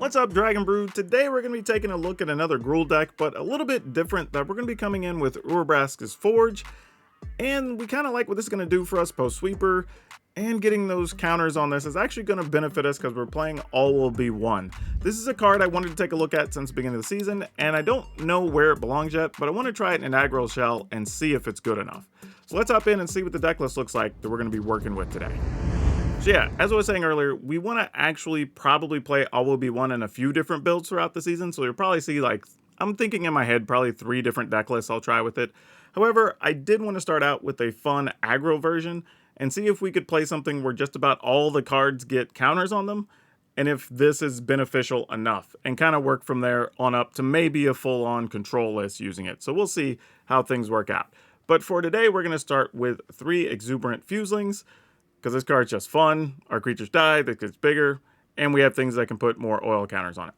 What's up, Dragon Brood? Today we're going to be taking a look at another Gruul deck, but a little bit different, that we're going to be coming in with Urabraska's Forge, and we kind of like what this is going to do for us post-sweeper, and getting those counters on this is actually going to benefit us because we're playing All Will Be One. This is a card I wanted to take a look at since the beginning of the season, and I don't know where it belongs yet, but I want to try it in an aggro shell and see if it's good enough. So let's hop in and see what the deck list looks like that we're going to be working with today. So yeah, as I was saying earlier, we want to actually probably play All Will Be One in a few different builds throughout the season. So you'll probably see, like, I'm thinking in my head, probably 3 different deck lists I'll try with it. However, I did want to start out with a fun aggro version and see if we could play something where just about all the cards get counters on them, and if this is beneficial enough, and kind of work from there on up to maybe a full-on control list using it. So we'll see how things work out. But for today, we're going to start with 3 Exuberant Fuselings, because this card's just fun. Our creatures die, it gets bigger, and we have things that can put more oil counters on it.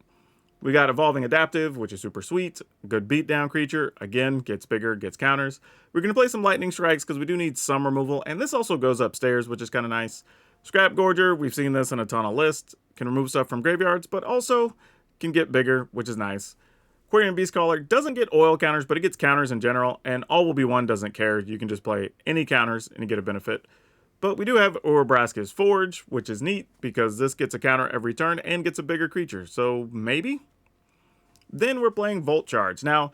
We got Evolving Adaptive, which is super sweet. Good beatdown creature. Again, gets bigger, gets counters. We're going to play some Lightning Strikes because we do need some removal, and this also goes upstairs, which is kind of nice. Scrap Gorger, we've seen this in a ton of lists. Can remove stuff from graveyards, but also can get bigger, which is nice. Aquarian Beastcaller doesn't get oil counters, but it gets counters in general, and All Will Be One doesn't care. You can just play any counters and you get a benefit. But we do have Urabraska's Forge, which is neat because this gets a counter every turn and gets a bigger creature, so maybe? Then we're playing Volt Charge. Now,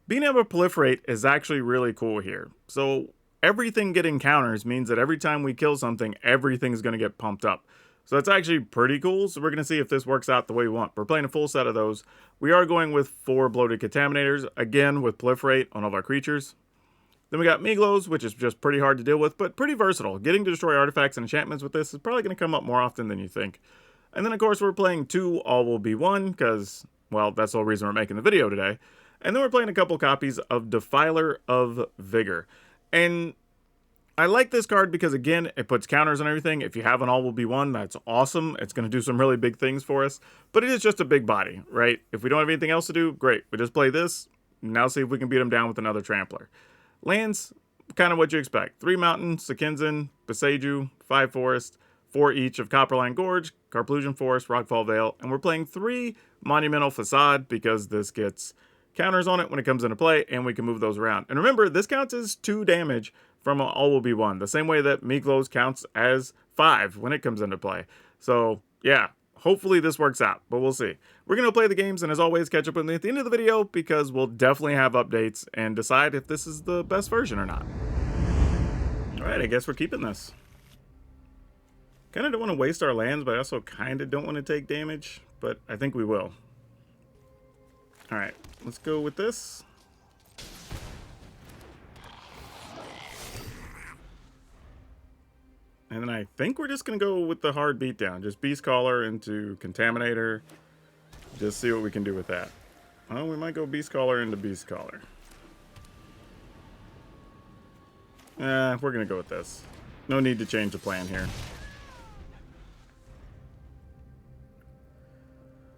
being able to proliferate is actually really cool here. So everything getting counters means that every time we kill something, everything's going to get pumped up. So that's actually pretty cool, so we're going to see if this works out the way we want. We're playing a full set of those. We are going with 4 Bloated Contaminators, again with Proliferate on all of our creatures. Then we got Miglos, which is just pretty hard to deal with, but pretty versatile. Getting to destroy artifacts and enchantments with this is probably going to come up more often than you think. And then, of course, we're playing 2 All Will Be One, because, well, that's the whole reason we're making the video today. And then we're playing a couple copies of Defiler of Vigor. And I like this card because, again, it puts counters on everything. If you have an All Will Be One, that's awesome. It's going to do some really big things for us. But it is just a big body, right? If we don't have anything else to do, great. We just play this. Now see if we can beat them down with another Trampler. Lands, kind of what you expect. 3 Mountain, Sekinzen, Beseju, 5 Forest, 4 each of Copperline Gorge, Carplusion Forest, Rockfall Vale, and we're playing 3 Monumental Facade because this gets counters on it when it comes into play, and we can move those around. And remember, this counts as 2 damage from All Will Be One, the same way that Miglos counts as 5 when it comes into play. So, yeah. Hopefully this works out, but we'll see. We're going to play the games, and as always, catch up with me at the end of the video, because we'll definitely have updates and decide if this is the best version or not. Alright, I guess we're keeping this. Kind of don't want to waste our lands, but I also kind of don't want to take damage, but I think we will. Alright, let's go with this. And then I think we're just going to go with the hard beatdown. Just Beastcaller into Contaminator. Just see what we can do with that. Oh, we might go Beastcaller into Beastcaller. We're going to go with this. No need to change the plan here.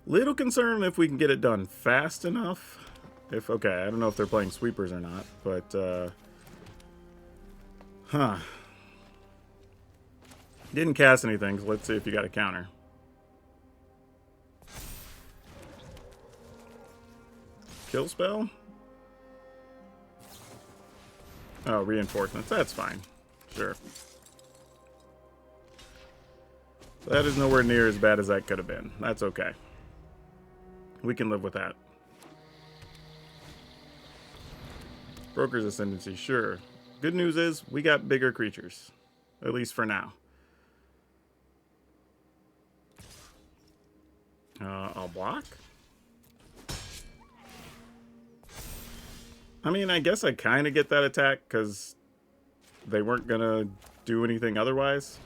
Little concerned if we can get it done fast enough. Okay, I don't know if they're playing sweepers or not, but, Didn't cast anything, so let's see if you got a counter. Kill spell? Oh, reinforcements. That's fine. Sure. That is nowhere near as bad as that could have been. That's okay. We can live with that. Broker's Ascendancy, sure. Good news is, we got bigger creatures. At least for now. I'll block? I mean, I guess I kind of get that attack because they weren't going to do anything otherwise.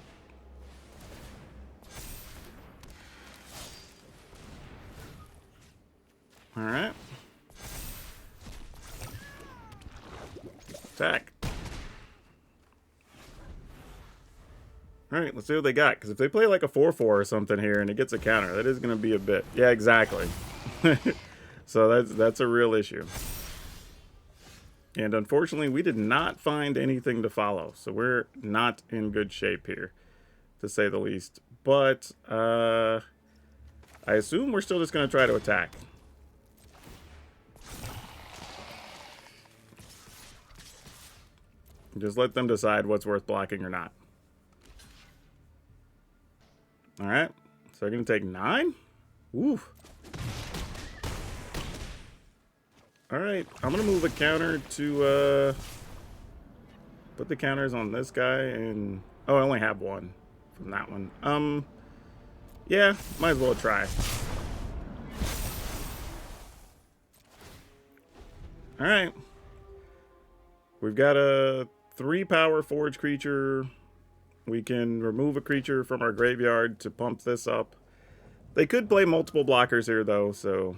Alright. Attack. Alright, let's see what they got. Because if they play like a 4-4 or something here and it gets a counter, that is going to be a bit. Yeah, exactly. So that's a real issue. And unfortunately, we did not find anything to follow. So we're not in good shape here, to say the least. But I I assume we're still just going to try to attack. Just let them decide what's worth blocking or not. Alright, so they're going to take 9? Ooh. Alright, I'm going to move a counter to, put the counters on this guy and... Oh, I only have one from that one. Yeah, might as well try. Alright. We've got a 3-power forge creature. We can remove a creature from our graveyard to pump this up. They could play multiple blockers here, though, so...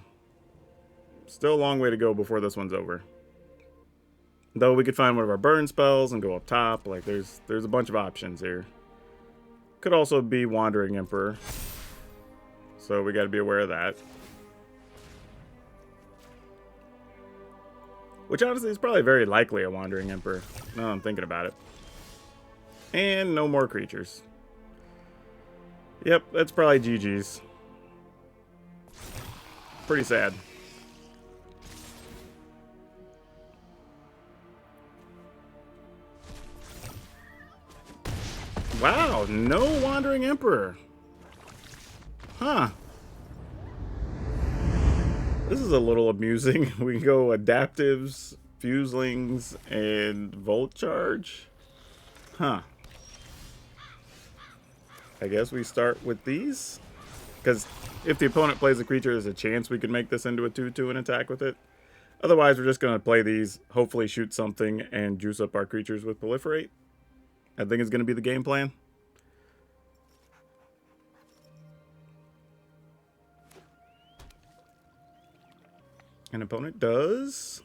Still a long way to go before this one's over. Though we could find one of our burn spells and go up top. Like, there's a bunch of options here. Could also be Wandering Emperor. So we got to be aware of that. Which honestly is probably very likely a Wandering Emperor, now that I'm thinking about it. And no more creatures. Yep, that's probably GG's. Pretty sad. Wow, no Wandering Emperor. Huh. This is a little amusing. We can go Adaptives, Fuselings, and Volt Charge. Huh. I guess we start with these? Because if the opponent plays a creature, there's a chance we could make this into a 2/2 and attack with it. Otherwise, we're just going to play these, hopefully shoot something, and juice up our creatures with Proliferate. I think it's going to be the game plan. An opponent does.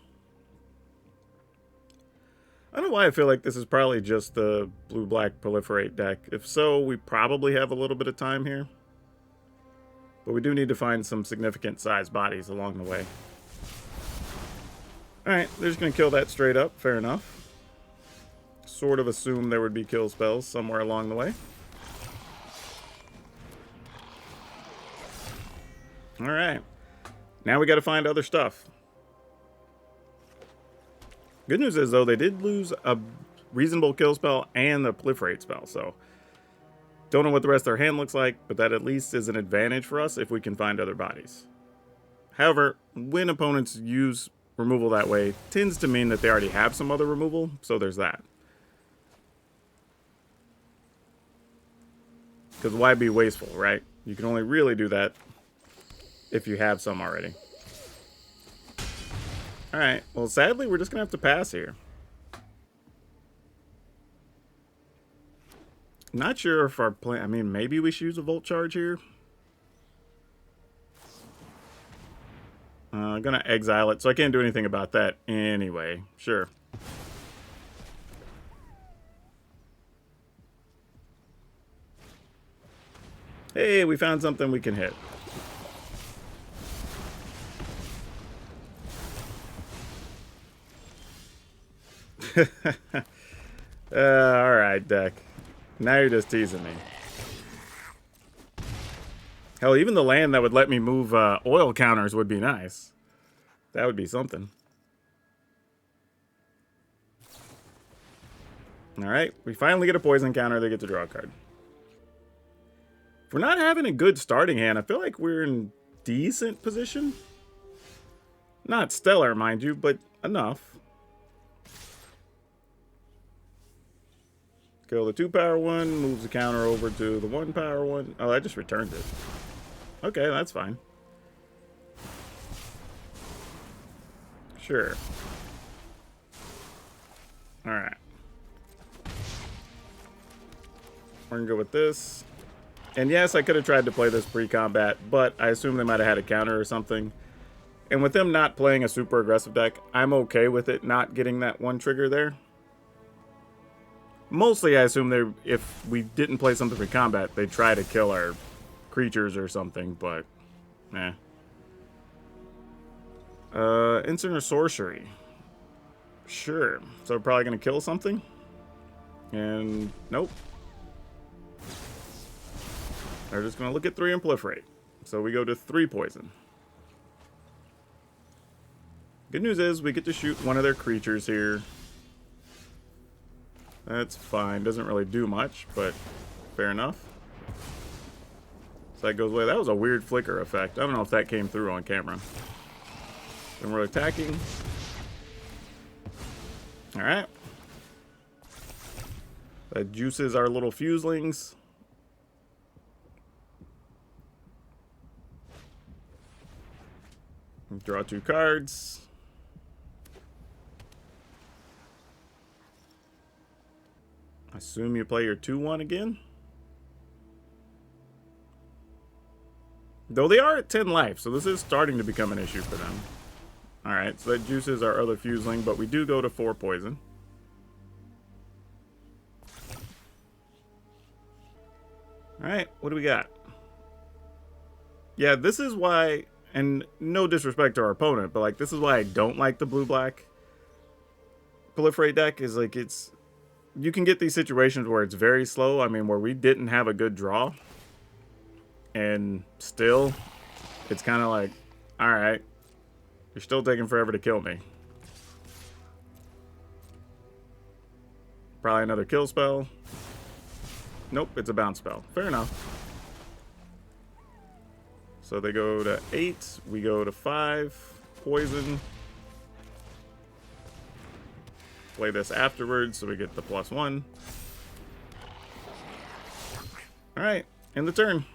I don't know why I feel like this is probably just the blue-black Proliferate deck. If so, we probably have a little bit of time here. But we do need to find some significant size bodies along the way. Alright, they're just going to kill that straight up. Fair enough. Sort of assumed there would be kill spells somewhere along the way. Alright. Now we got to find other stuff. Good news is, though, they did lose a reasonable kill spell and the Proliferate spell, so... Don't know what the rest of their hand looks like, but that at least is an advantage for us if we can find other bodies. However, when opponents use removal that way, tends to mean that they already have some other removal, so there's that. Because why be wasteful, right? You can only really do that if you have some already. Alright, well sadly we're just going to have to pass here. Not sure if our plan... I mean, maybe we should use a Volt Charge here. I'm going to exile it, so I can't do anything about that anyway. Sure. Hey, we found something we can hit. Alright, deck. Now you're just teasing me. Hell, even the land that would let me move oil counters would be nice. That would be something. Alright, we finally get a poison counter. They get to draw a card. If we're not having a good starting hand, I feel like we're in decent position. Not stellar, mind you, but enough. Kill the 2-power one, moves the counter over to the 1-power one. Oh, I just returned it. Okay, that's fine. Sure. Alright. We're gonna go with this. And yes, I could have tried to play this pre-combat, but I assume they might have had a counter or something. And with them not playing a super aggressive deck, I'm okay with it not getting that one trigger there. Mostly, I assume if we didn't play something for combat, they'd try to kill our creatures or something, but, Instant or Sorcery. Sure. So we're probably going to kill something? And, nope. They're just going to look at 3 and Proliferate. So we go to 3 poison. Good news is we get to shoot one of their creatures here. That's fine. Doesn't really do much, but fair enough. So that goes away. That was a weird flicker effect. I don't know if that came through on camera. Then we're attacking. Alright. That juices our little fuselings. Draw 2 cards. Assume you play your 2/1 again. Though they are at 10 life, so this is starting to become an issue for them. Alright, so that juices our other fuseling, but we do go to 4 poison. Alright, what do we got? Yeah, this is why, and no disrespect to our opponent, but like this is why I don't like the blue-black proliferate deck, is like it's... You can get these situations where it's very slow. I mean, where we didn't have a good draw. And still, it's kind of like, alright, you're still taking forever to kill me. Probably another kill spell. Nope, it's a bounce spell. Fair enough. So they go to 8, we go to 5, poison. Play this afterwards so we get the +1. Alright, end the turn.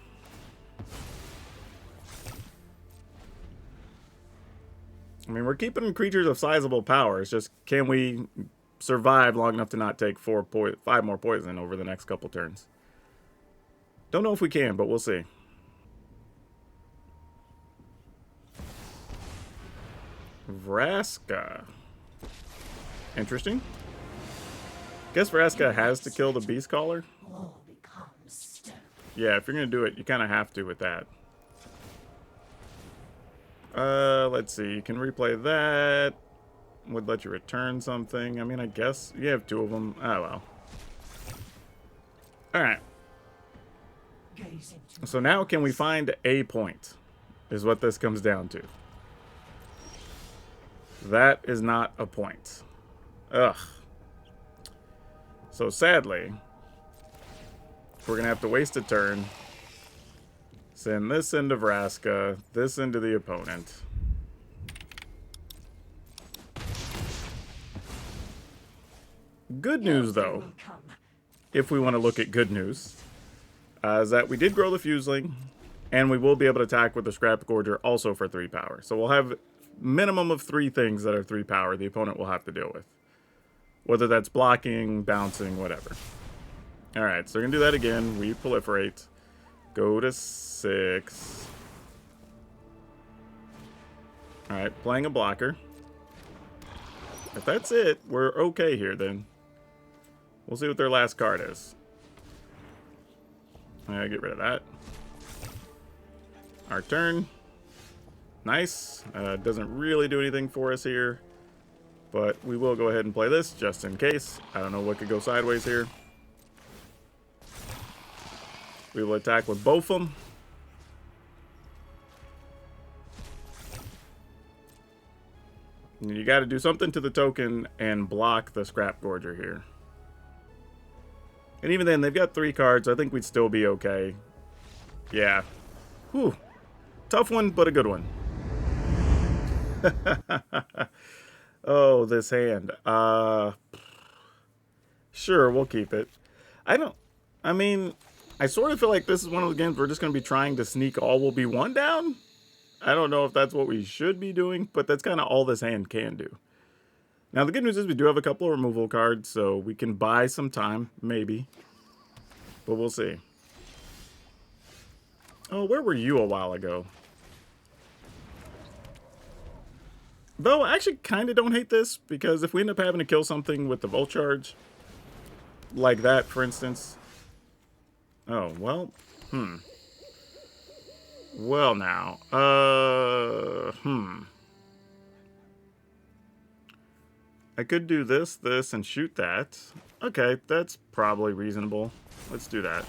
I mean, we're keeping creatures of sizable power. It's just, can we survive long enough to not take 5 more poison over the next couple turns? Don't know if we can, but we'll see. Vraska. Interesting. Guess Vraska has to kill the Beast Caller. Yeah, if you're going to do it, you kind of have to with that. Let's see. You can replay that. Would let you return something. I mean, I guess you have 2 of them. Oh, well. Alright. So now can we find a point? Is what this comes down to. That is not a point. Ugh. So sadly, we're going to have to waste a turn. Send this into Vraska, this into the opponent. Good news, though, if we want to look at good news, is that we did grow the Fuseling, and we will be able to attack with the Scrap Gorger also for 3 power. So we'll have minimum of 3 things that are 3 power the opponent will have to deal with. Whether that's blocking, bouncing, whatever. Alright, so we're going to do that again. We proliferate. Go to 6. Alright, playing a blocker. If that's it, we're okay here then. We'll see what their last card is. Alright, get rid of that. Our turn. Nice. Doesn't really do anything for us here. But we will go ahead and play this just in case. I don't know what could go sideways here. We will attack with both of them. You got to do something to the token and block the Scrap Gorger here. And even then, they've got 3 cards. I think we'd still be okay. Yeah. Whew. Tough one, but a good one. Oh, this hand. Sure, we'll keep it. I mean, I sort of feel like this is one of the games we're just going to be trying to sneak all will be 1 down. I don't know if that's what we should be doing, but that's kind of all this hand can do. Now, the good news is we do have a couple of removal cards, so we can buy some time, maybe. But we'll see. Oh, where were you a while ago? Though, I actually kind of don't hate this, because if we end up having to kill something with the Volt Charge, like that, for instance. Oh, well, Well, now, I could do this, and shoot that. Okay, that's probably reasonable. Let's do that.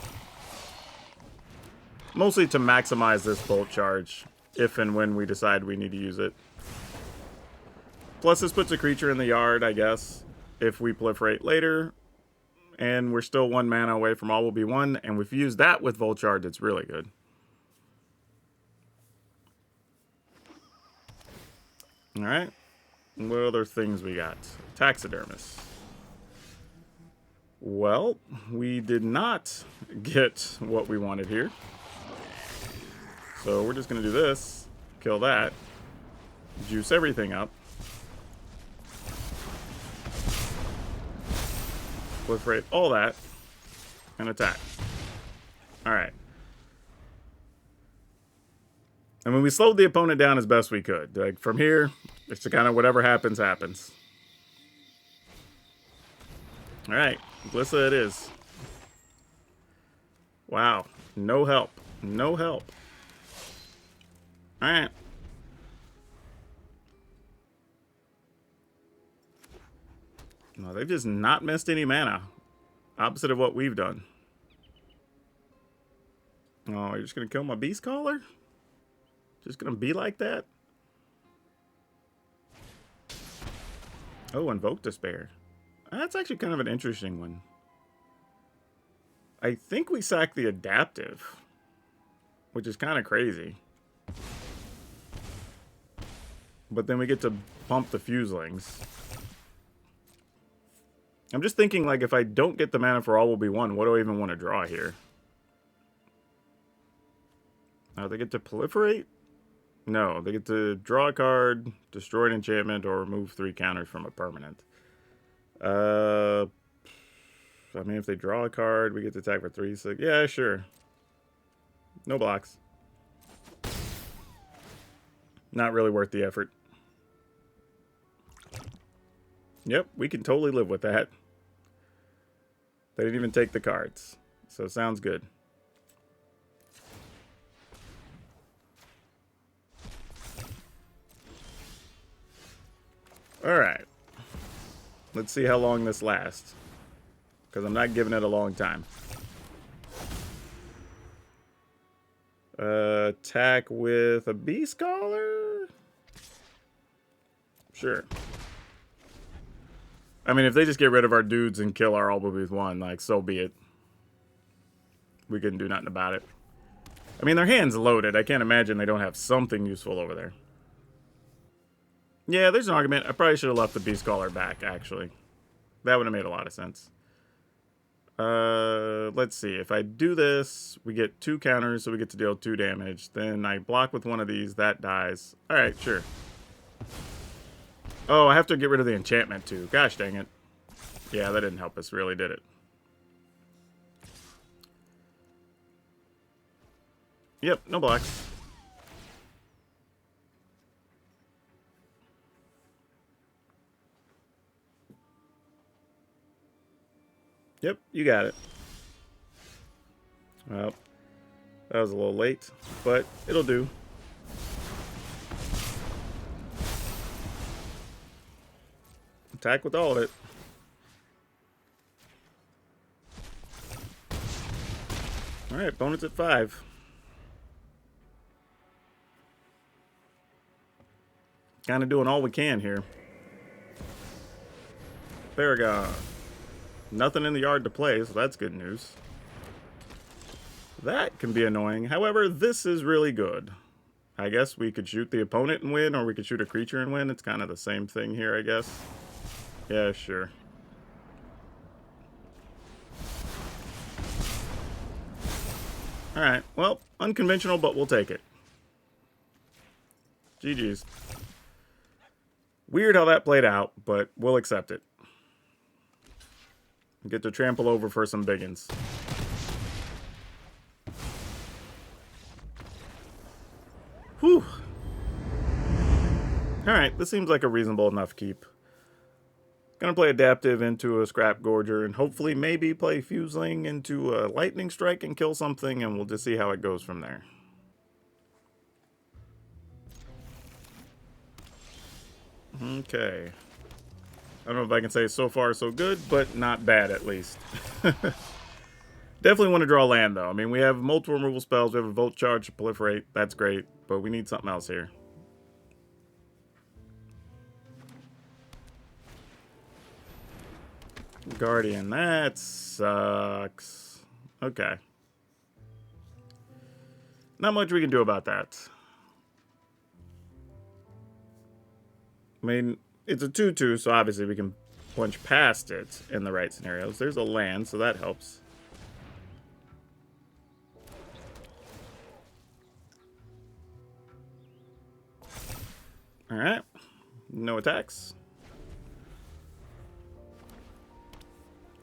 Mostly to maximize this bolt charge, if and when we decide we need to use it. Plus, this puts a creature in the yard, I guess, if we proliferate later. And we're still 1 mana away from all will be 1. And if we use that with Volt Charge, it's really good. Alright. What other things we got? Taxidermist. Well, we did not get what we wanted here. So we're just going to do this. Kill that. Juice everything up. Proliferate all that. And attack. Alright. I mean, we slowed the opponent down as best we could. Like, from here, it's kind of whatever happens, happens. Alright. Glissa it is. Wow. No help. No help. Alright. No, they've just not missed any mana. Opposite of what we've done. Oh, you're just going to kill my Beast Caller? Just going to be like that? Oh, Invoke Despair. That's actually kind of an interesting one. I think we sack the Adaptive, which is kind of crazy. But then we get to pump the Fuselings. I'm just thinking, like, if I don't get the mana for all will be 1, what do I even want to draw here? They get to proliferate? No, they get to draw a card, destroy an enchantment, or remove 3 counters from a permanent. I mean, if they draw a card, we get to attack for 3, 6. Yeah, sure. No blocks. Not really worth the effort. Yep, we can totally live with that. They didn't even take the cards. So, sounds good. Alright. Let's see how long this lasts. Because I'm not giving it a long time. Attack with a Beast Caller? Sure. I mean, if they just get rid of our dudes and kill our all with 1, like, so be it. We couldn't do nothing about it. I mean, their hand's loaded. I can't imagine they don't have something useful over there. Yeah, there's an argument. I probably should have left the Beast Caller back, actually. That would have made a lot of sense. Let's see. If I do this, we get 2 counters, so we get to deal 2 damage. Then I block with one of these. That dies. Alright, sure. Oh, I have to get rid of the enchantment, too. Gosh dang it. Yeah, that didn't help us, really, did it? Yep, no blocks. Yep, you got it. Well, that was a little late, but it'll do. Attack with all of it. Alright, opponent's at 5. Kind of doing all we can here. Paragon. Nothing in the yard to play, so that's good news. That can be annoying. However, this is really good. I guess we could shoot the opponent and win, or we could shoot a creature and win. It's kind of the same thing here, I guess. Yeah, sure. Alright, well, unconventional, but we'll take it. GG's. Weird how that played out, but we'll accept it. Get to trample over for some biggins. Whew. Alright, this seems like a reasonable enough keep. Gonna play Adaptive into a Scrap Gorger and hopefully maybe play Fuseling into a Lightning Strike and kill something, and we'll just see how it goes from there. Okay. I don't know if I can say so far so good, but not bad at least. Definitely want to draw land, though. I mean, we have multiple removal spells. We have a Volt Charge to proliferate. That's great. But we need something else here. Guardian. That sucks. Okay. Not much we can do about that. I mean, it's a 2/2, so obviously we can punch past it in the right scenarios. There's a land, so that helps. Alright. No attacks.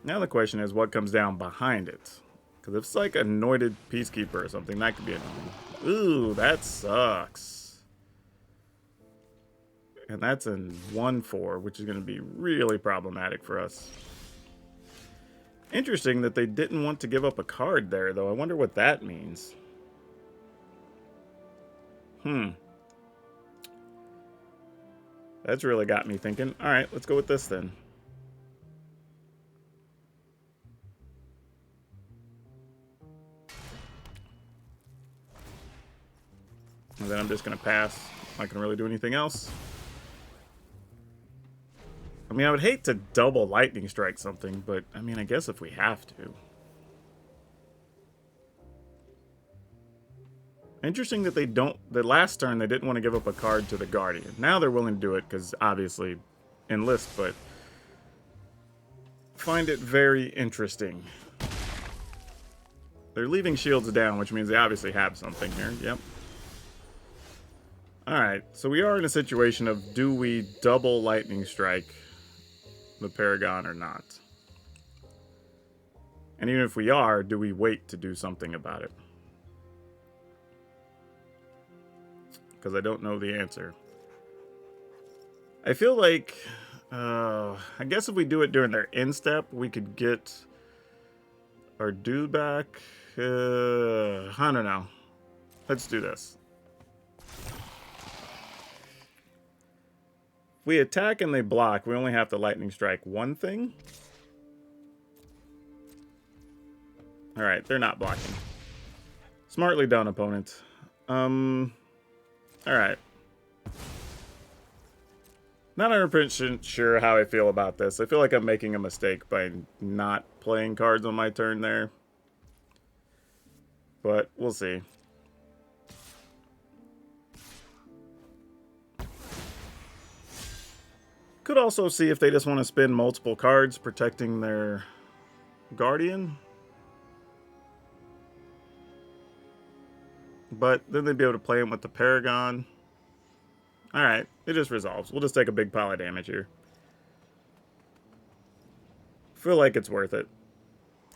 Now the question is, what comes down behind it? Because if it's like a Anointed Peacekeeper or something, that could be annoying. Ooh, that sucks. And that's a 1/4, which is going to be really problematic for us. Interesting that they didn't want to give up a card there, though. I wonder what that means. That's really got me thinking. Alright, let's go with this then. And then I'm just going to pass. I'm not going to really do anything else. I mean, I would hate to double Lightning Strike something, but, I mean, I guess if we have to. Interesting that they don't... The last turn, they didn't want to give up a card to the Guardian. Now they're willing to do it, because, obviously, enlist, but... Find it very interesting. They're leaving shields down, which means they obviously have something here. Yep. Alright, so we are in a situation of, do we double Lightning Strike the Paragon or not? And even if we are, do we wait to do something about it? Because I don't know the answer. I feel like, I guess if we do it during their end step, we could get our dude back. I don't know. Let's do this. If we attack and they block, we only have to Lightning Strike one thing. Alright, they're not blocking. Smartly done, opponent. Alright. Not 100% sure how I feel about this. I feel like I'm making a mistake by not playing cards on my turn there. But we'll see. Could also see if they just want to spin multiple cards protecting their Guardian. But then they'd be able to play him with the Paragon. Alright, it just resolves. We'll just take a big pile of damage here. Feel like it's worth it.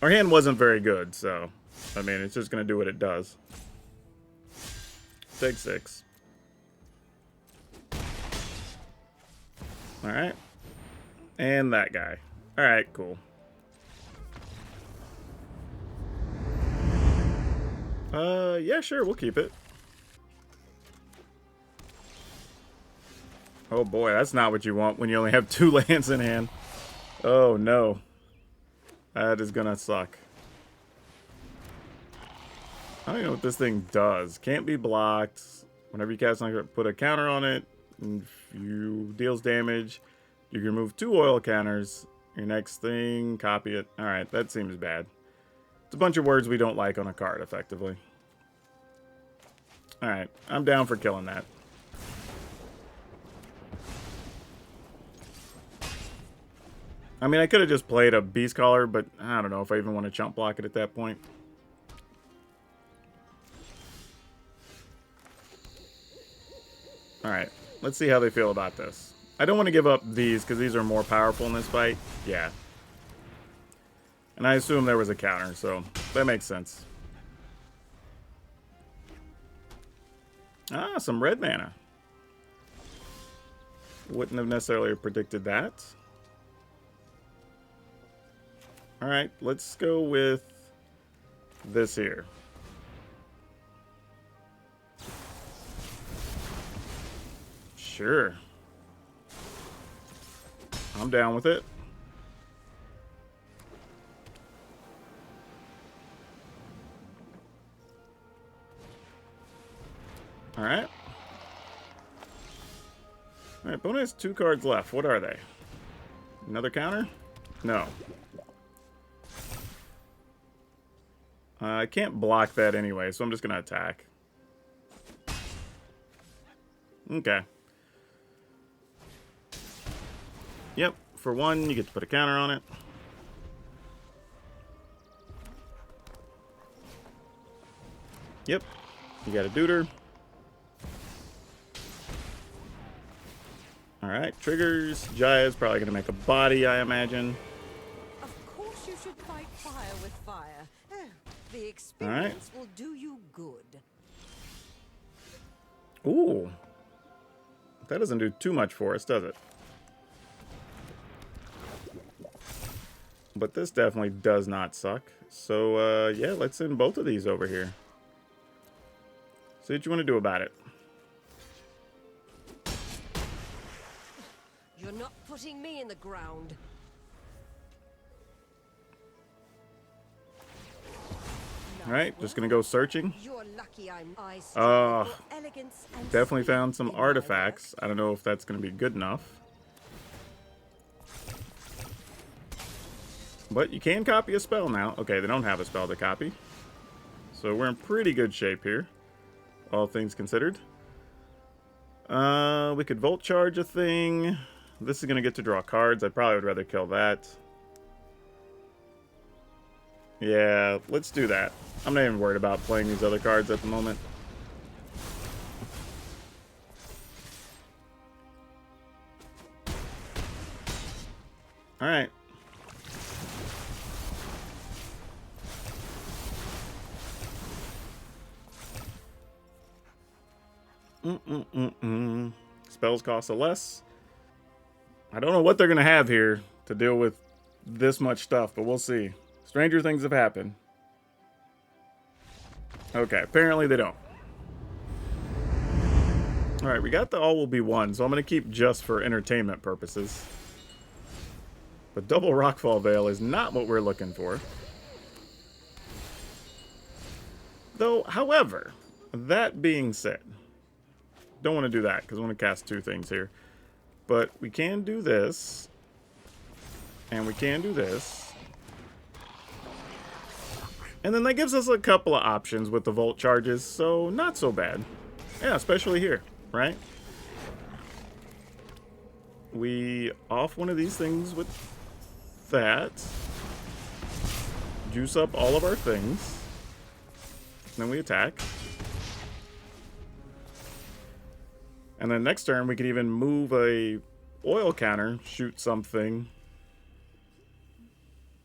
Our hand wasn't very good, so... I mean, it's just going to do what it does. Take 6. Alright. And that guy. Alright, cool. Yeah, sure, we'll keep it. Oh boy, that's not what you want when you only have 2 lands in hand. Oh no. That is gonna suck. I don't even know what this thing does. Can't be blocked. Whenever you cast something, put a counter on it. And if you deals damage, you can remove 2 oil counters. Your next thing, copy it. Alright, that seems bad. It's a bunch of words we don't like on a card, effectively. Alright, I'm down for killing that. I mean, I could have just played a Beast Caller, but I don't know if I even want to chump block it at that point. Alright, let's see how they feel about this. I don't want to give up these, because these are more powerful in this fight. Yeah. And I assume there was a counter, so that makes sense. Ah, some red mana. Wouldn't have necessarily predicted that. Alright, let's go with this here. Sure. I'm down with it. Alright. Alright, opponent has 2 cards left. What are they? Another counter? No. I can't block that anyway, so I'm just going to attack. Okay. Yep, for 1, you get to put a counter on it. Yep, you got a Deuter. Alright, triggers. Jaya's probably going to make a body, I imagine. Of course you should fight fire with fire. The experience will do you good. Ooh. That doesn't do too much for us, does it? But this definitely does not suck. So, yeah, let's send both of these over here. See what you want to do about it. You're not putting me in the ground. Alright, just gonna go searching. You're lucky I'm Definitely found some artifacts. I don't know if that's gonna be good enough. But you can copy a spell now. Okay, they don't have a spell to copy. So we're in pretty good shape here, all things considered. We could Volt Charge a thing. This is gonna get to draw cards. I probably would rather kill that. Yeah, let's do that. I'm not even worried about playing these other cards at the moment. Alright. Spells cost a less. I don't know what they're going to have here to deal with this much stuff, but we'll see. Stranger things have happened. Okay, apparently they don't. Alright, we got the all will be one, so I'm going to keep just for entertainment purposes. But double Rockfall Veil is not what we're looking for. Though, however, that being said, don't want to do that because I want to cast 2 things here. But we can do this. And we can do this. And then that gives us a couple of options with the Volt Charges, so not so bad. Yeah, especially here, right? We off one of these things with that. Juice up all of our things. Then we attack. And then next turn we could even move a oil counter, shoot something.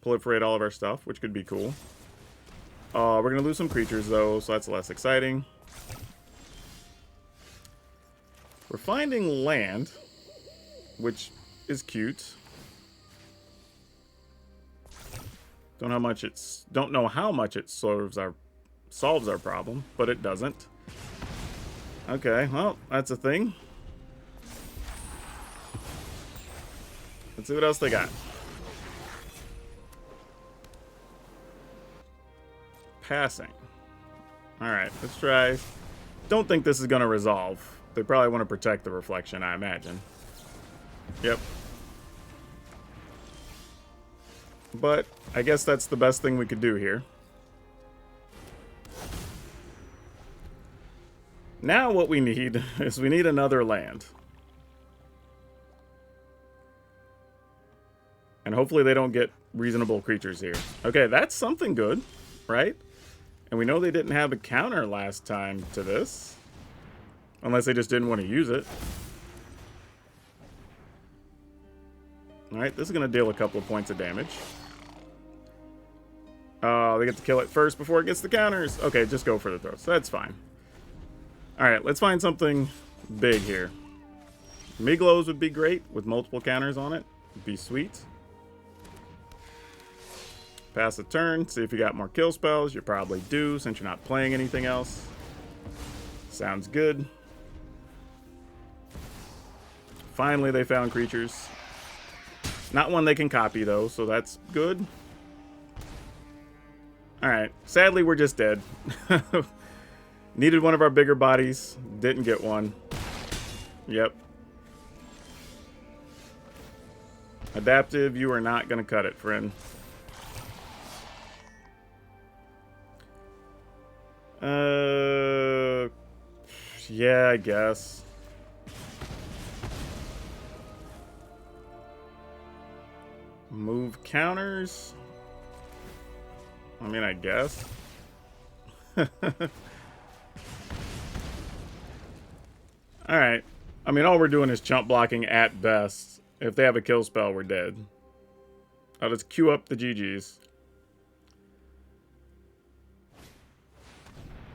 Proliferate all of our stuff, which could be cool. We're going to lose some creatures, though, so that's less exciting. We're finding land, which is cute. Don't know how much it solves our problem, but it doesn't. Okay, well, that's a thing. Let's see what else they got. Passing. Alright, let's try. Don't think this is going to resolve. They probably want to protect the reflection, I imagine. Yep. But I guess that's the best thing we could do here. Now what we need is we need another land. And hopefully they don't get reasonable creatures here. Okay, that's something good, right? And we know they didn't have a counter last time to this. Unless they just didn't want to use it. Alright, this is going to deal a couple of points of damage. They get to kill it first before it gets the counters. Okay, just go for the throws. That's fine. Alright, let's find something big here. Miglos would be great with multiple counters on it. Would be sweet. Pass a turn, see if you got more kill spells. You probably do, since you're not playing anything else. Sounds good. Finally, they found creatures. Not one they can copy, though, so that's good. Alright, sadly, we're just dead. Needed one of our bigger bodies. Didn't get one. Yep. Adaptive, you are not going to cut it, friend. Yeah, I guess. Move counters. I mean, I guess. Alright. I mean, all we're doing is chump blocking at best. If they have a kill spell, we're dead. I'll just queue up the GGs.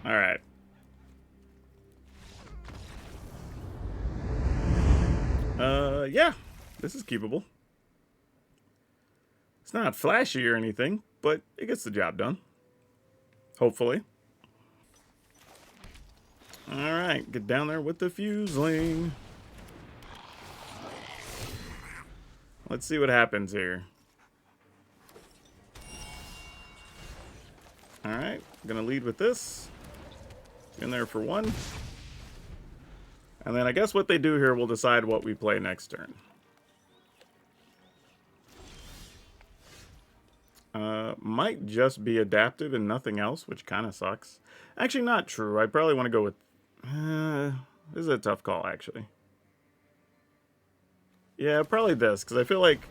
Alright. Yeah. This is keepable. It's not flashy or anything, but it gets the job done. Hopefully. Alright, get down there with the fuseling. Let's see what happens here. Alright, gonna lead with this. In there for one. And then I guess what they do here will decide what we play next turn. Might just be adaptive and nothing else, which kind of sucks. Actually, not true. I probably want to go with... this is a tough call, actually. Yeah, probably this, because I feel like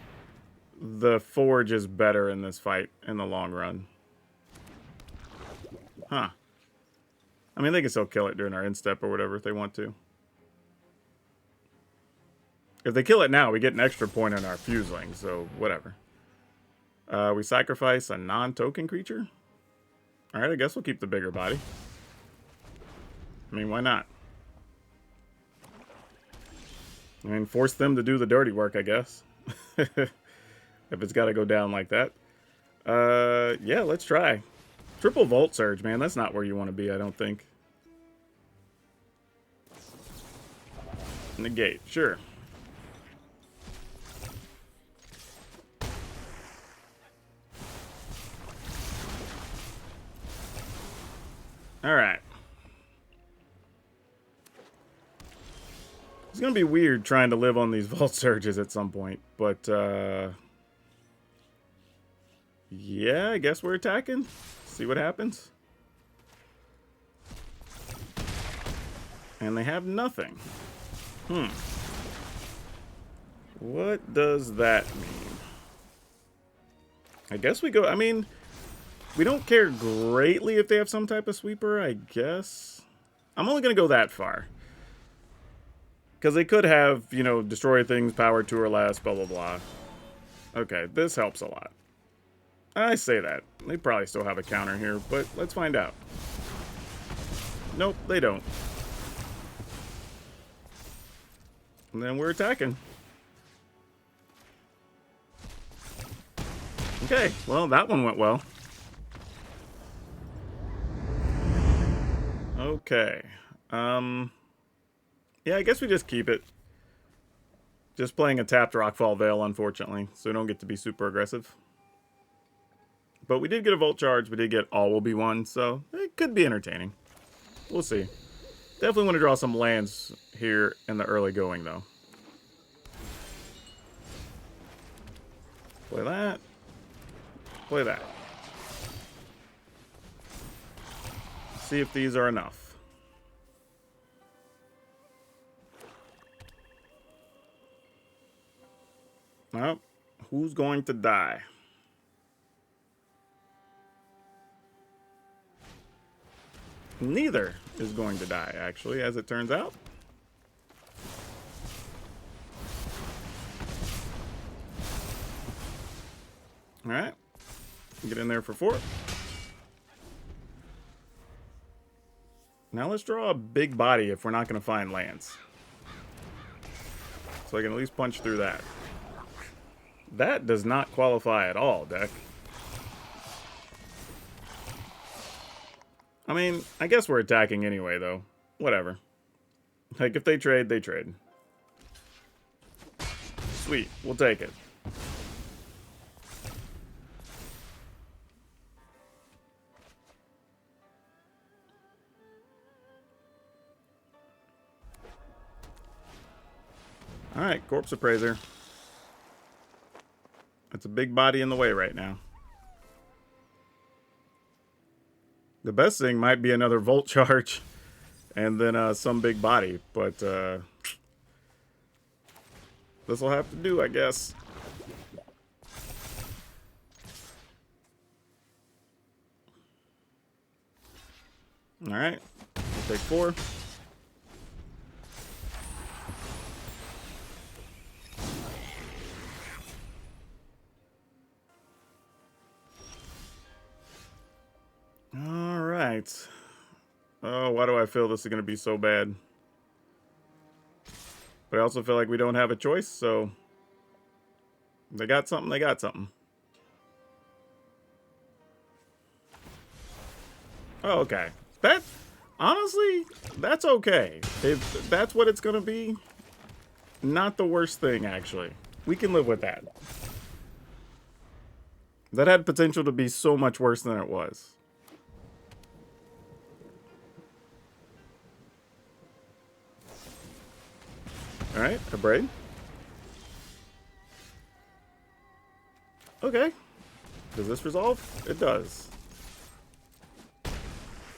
the Forge is better in this fight in the long run. Huh. I mean, they can still kill it during our instep or whatever if they want to. If they kill it now, we get an extra point on our fuseling, so whatever. We sacrifice a non-token creature. Alright, I guess we'll keep the bigger body. I mean, why not? I mean, force them to do the dirty work, I guess. If it's got to go down like that. Yeah, let's try. Triple Volt Surge, man. That's not where you want to be, I don't think. Negate, sure. Alright. It's going to be weird trying to live on these Vault Surges at some point, but, yeah, I guess we're attacking. See what happens. And they have nothing. What does that mean? I guess we go... I mean, we don't care greatly if they have some type of sweeper, I guess. I'm only going to go that far. Because they could have, you know, destroy things, power 2 or less, blah, blah, blah. Okay, this helps a lot. I say that. They probably still have a counter here, but let's find out. Nope, they don't. And then we're attacking. Okay, well, that one went well. Okay. Yeah, I guess we just keep it. Just playing a tapped Rockfall Veil, unfortunately, so we don't get to be super aggressive. But we did get a Volt Charge, we did get All Will Be One, so it could be entertaining. We'll see. Definitely want to draw some lands here in the early going, though. Play that. Play that. See if these are enough. Well, who's going to die? Neither is going to die, actually, as it turns out. Alright. Get in there for 4. Now let's draw a big body if we're not going to find lands. So I can at least punch through that. That does not qualify at all, deck. I mean, I guess we're attacking anyway, though. Whatever. Like, if they trade, they trade. Sweet. We'll take it. Alright, Corpse Appraiser. That's a big body in the way right now. The best thing might be another Volt Charge and then some big body, but this will have to do, I guess. Alright, we'll take 4. Alright. Oh, why do I feel this is going to be so bad? But I also feel like we don't have a choice, so... They got something, they got something. Oh, okay. That, honestly, that's okay. If that's what it's going to be, not the worst thing, actually. We can live with that. That had potential to be so much worse than it was. Alright, a braid. Okay. Does this resolve? It does.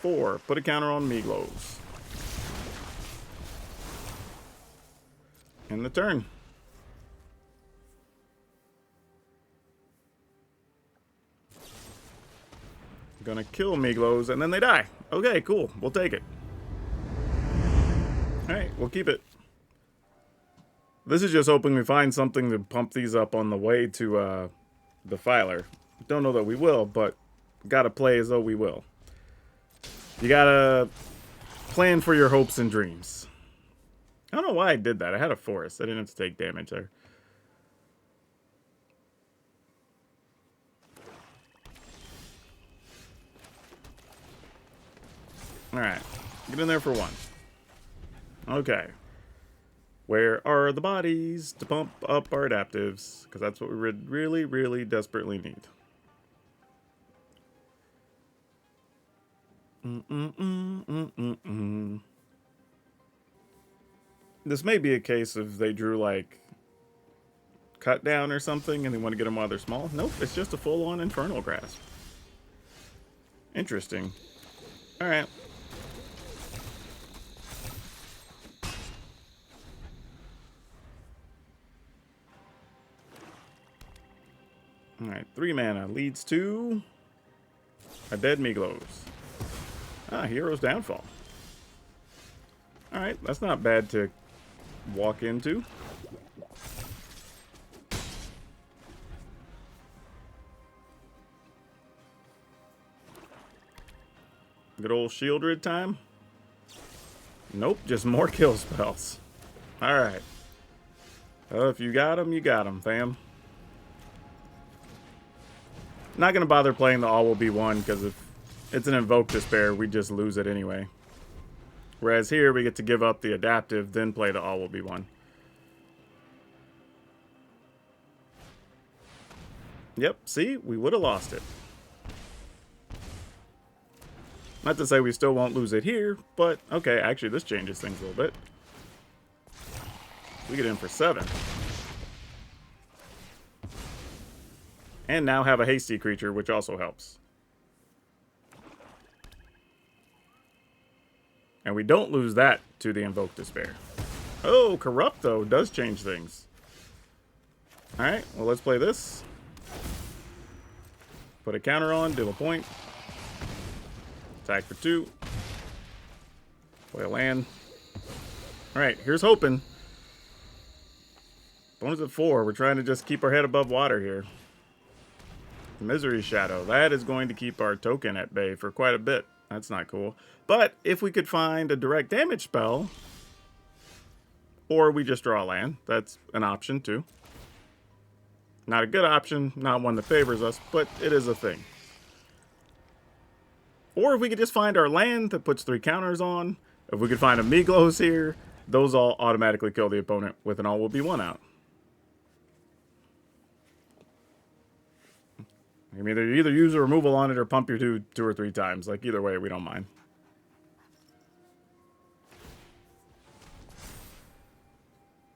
4. Put a counter on Miglos. In the turn. Gonna kill Miglos and then they die. Okay, cool. We'll take it. Alright, we'll keep it. This is just hoping we find something to pump these up on the way to the filer. Don't know that we will, but gotta play as though we will. You gotta plan for your hopes and dreams. I don't know why I did that. I had a forest. I didn't have to take damage there. Alright. Get in there for 1. Okay. Where are the bodies to pump up our adaptives? Because that's what we really, really desperately need. This may be a case of they drew, like, cut down or something and they want to get them while they're small. Nope, it's just a full-on Infernal Grasp. Interesting. Alright. Alright, 3 mana leads to a dead Miglos. Ah, Hero's Downfall. Alright, that's not bad to walk into. Good old Shieldred time. Nope, just more kill spells. Alright. If you got them, fam. Not going to bother playing the All Will Be One, because if it's an Invoke Despair, we just lose it anyway. Whereas here, we get to give up the adaptive, then play the All Will Be One. Yep, see? We would have lost it. Not to say we still won't lose it here, but okay, actually this changes things a little bit. We get in for 7. And now have a hasty creature, which also helps. And we don't lose that to the Invoke Despair. Oh, Corrupt, though, does change things. Alright, well, let's play this. Put a counter on, deal a point. Attack for 2. Play a land. Alright, here's hoping. Bonus at 4. We're trying to just keep our head above water here. Misery Shadow. That is going to keep our token at bay for quite a bit. That's not cool. But if we could find a direct damage spell, or we just draw a land, that's an option too. Not a good option, not one that favors us, but it is a thing. Or if we could just find our land that puts 3 counters on, if we could find a Miglos here, those all automatically kill the opponent with an All Will Be One out. You can either use a removal on it or pump your 2 or 3 times. Like, either way, we don't mind.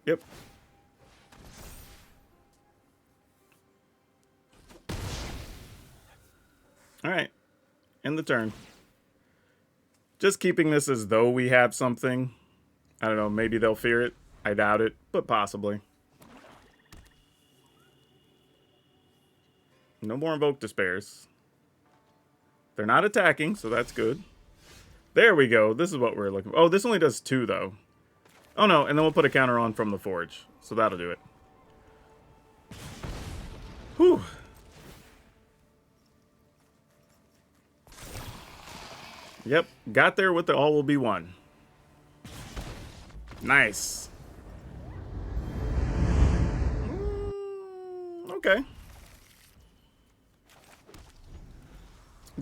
Yep. Alright. End the turn. Just keeping this as though we have something. I don't know, maybe they'll fear it. I doubt it, but possibly. No more Invoke Despairs. They're not attacking, so that's good. There we go. This is what we're looking for. Oh, this only does 2, though. Oh, no, and then we'll put a counter on from the Forge. So that'll do it. Whew. Yep, got there with the all will be one. Nice. Okay.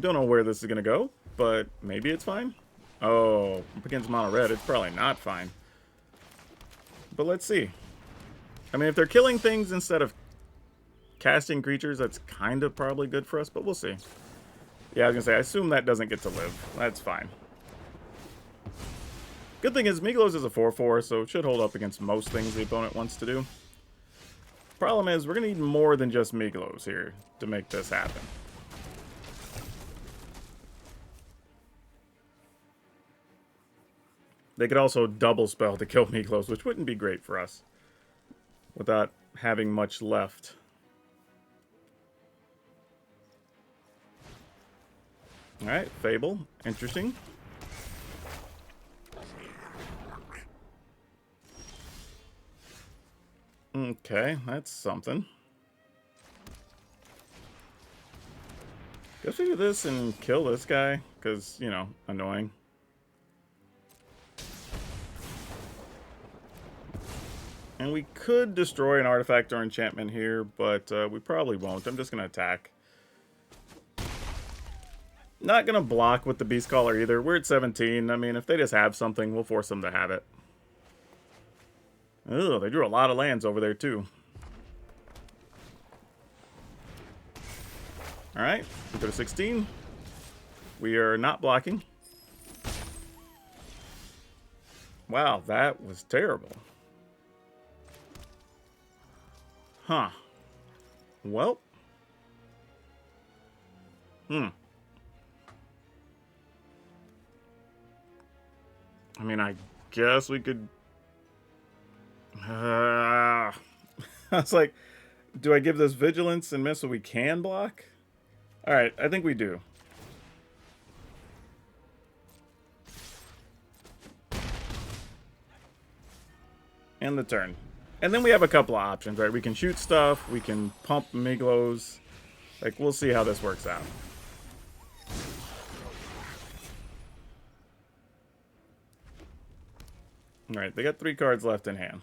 Don't know where this is going to go, but maybe it's fine. Oh, up against mono red, it's probably not fine. But let's see. I mean, if they're killing things instead of casting creatures, that's kind of probably good for us, but we'll see. Yeah, I was going to say, I assume that doesn't get to live. That's fine. Good thing is, Miglos is a 4/4, so it should hold up against most things the opponent wants to do. Problem is, we're going to need more than just Miglos here to make this happen. They could also double spell to kill Miglos, which wouldn't be great for us without having much left. Alright, Fable. Interesting. Okay, that's something. Guess we do this and kill this guy, because, you know, annoying. And we could destroy an artifact or enchantment here, but we probably won't. I'm just going to attack. Not going to block with the Beast Caller either. We're at 17. I mean, if they just have something, we'll force them to have it. Oh, they drew a lot of lands over there, too. Alright, we go to 16. We are not blocking. Wow, that was terrible. Huh. Well. I mean, I guess we could... I was like, do I give this Vigilance and miss so we can block? Alright, I think we do. End the turn. And then we have a couple of options, right? We can shoot stuff, we can pump Miglos. Like, we'll see how this works out. Alright, they got 3 cards left in hand.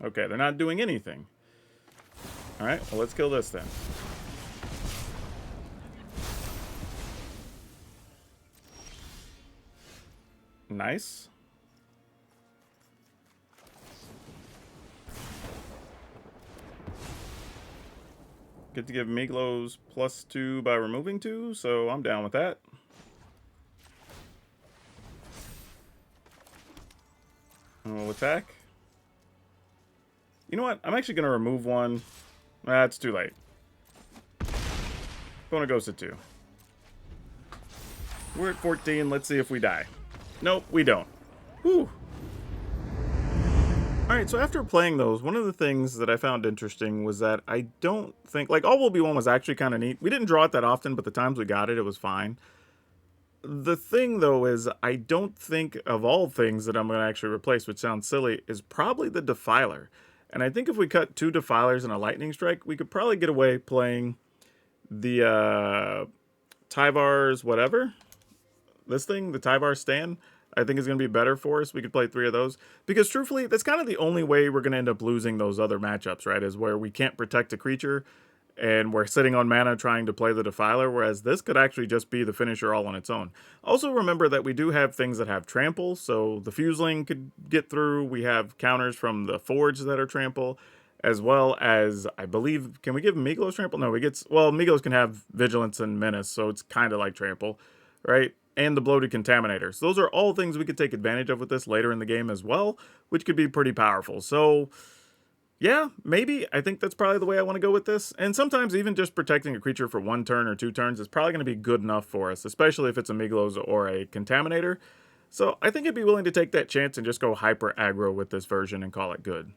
Okay, they're not doing anything. Alright, well, let's kill this then. Nice. Get to give Miglos +2 by removing 2, so I'm down with that. And we'll attack. You know what? I'm actually going to remove 1. It's too late. Opponent goes to 2. We're at 14. Let's see if we die. Nope, we don't. Whew. Alright, so after playing those, one of the things that I found interesting was that I don't think... Like, All Will Be One was actually kind of neat. We didn't draw it that often, but the times we got it, it was fine. The thing, though, is I don't think of all things that I'm going to actually replace, which sounds silly, is probably the Defiler. And I think if we cut 2 Defilers and a Lightning Strike, we could probably get away playing the Tyvar's whatever. This thing, the Tyvar Stand, I think is going to be better for us. We could play 3 of those. Because truthfully, that's kind of the only way we're going to end up losing those other matchups, right? Is where we can't protect a creature and we're sitting on mana trying to play the Defiler, whereas this could actually just be the finisher all on its own. Also remember that we do have things that have trample, so the Fuseling could get through. We have counters from the Forge that are trample, as well as, I believe, can we give Miglos trample? No, well, Miglos can have Vigilance and Menace, so it's kind of like trample, right? And the Bloated Contaminator. So those are all things we could take advantage of with this later in the game as well, which could be pretty powerful. So Yeah, maybe. I think that's probably the way I want to go with this. And sometimes even just protecting a creature for 1 turn or 2 turns is probably going to be good enough for us, especially if it's a Miglos or a Contaminator. So I think I'd be willing to take that chance and just go hyper aggro with this version and call it good.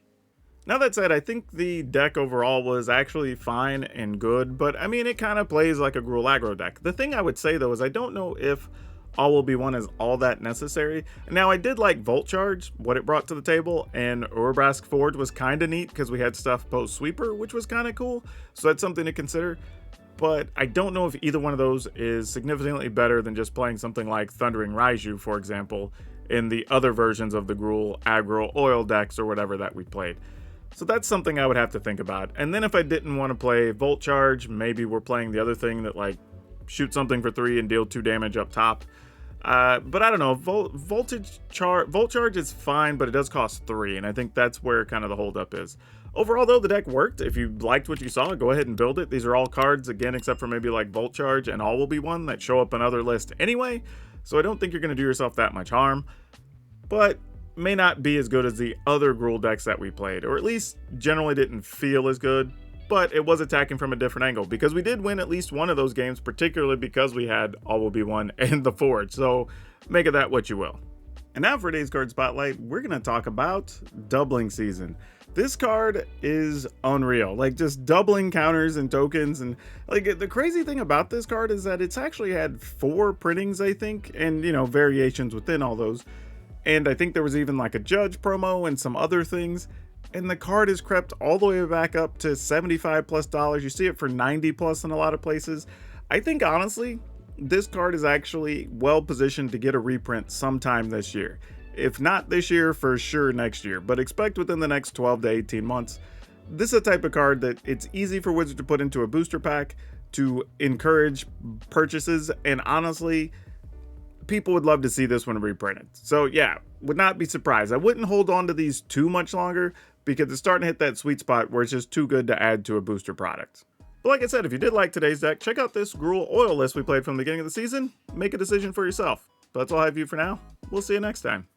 Now that said, I think the deck overall was actually fine and good, but I mean, it kind of plays like a Gruul aggro deck. The thing I would say though is I don't know if All Will Be One is all that necessary. Now I did like Volt Charge, what it brought to the table, and Urbrask Forge was kind of neat because we had stuff post Sweeper, which was kind of cool, so that's something to consider. But I don't know if either one of those is significantly better than just playing something like Thundering Raiju, for example, in the other versions of the Gruul aggro oil decks or whatever that we played. So that's something I would have to think about. And then if I didn't want to play Volt Charge, maybe we're playing the other thing that like shoot something for 3 and deal 2 damage up top. But I don't know, Volt Charge is fine, but it does cost 3, and I think that's where kind of the holdup is. Overall though, the deck worked. If you liked what you saw, go ahead and build it. These are all cards, again, except for maybe like Volt Charge and All Will Be One, that show up in other lists anyway, so I don't think you're going to do yourself that much harm. But may not be as good as the other Gruul decks that we played, or at least generally didn't feel as good, but it was attacking from a different angle, because we did win at least one of those games, particularly because we had All Will Be One and the Forge, so make of that what you will. And now for today's card spotlight, we're going to talk about Doubling Season. This card is unreal, like just doubling counters and tokens, and like the crazy thing about this card is that it's actually had 4 printings, I think, and you know, variations within all those. And I think there was even like a Judge promo and some other things. And the card has crept all the way back up to $75+. You see it for $90+ in a lot of places. I think honestly, this card is actually well positioned to get a reprint sometime this year. If not this year, for sure next year, but expect within the next 12 to 18 months. This is a type of card that it's easy for Wizards to put into a booster pack to encourage purchases, and honestly, people would love to see this one reprinted. So yeah, would not be surprised. I wouldn't hold on to these too much longer because it's starting to hit that sweet spot where it's just too good to add to a booster product. But like I said, if you did like today's deck, check out this Gruul oil list we played from the beginning of the season. Make a decision for yourself. But that's all I have for you for now. We'll see you next time.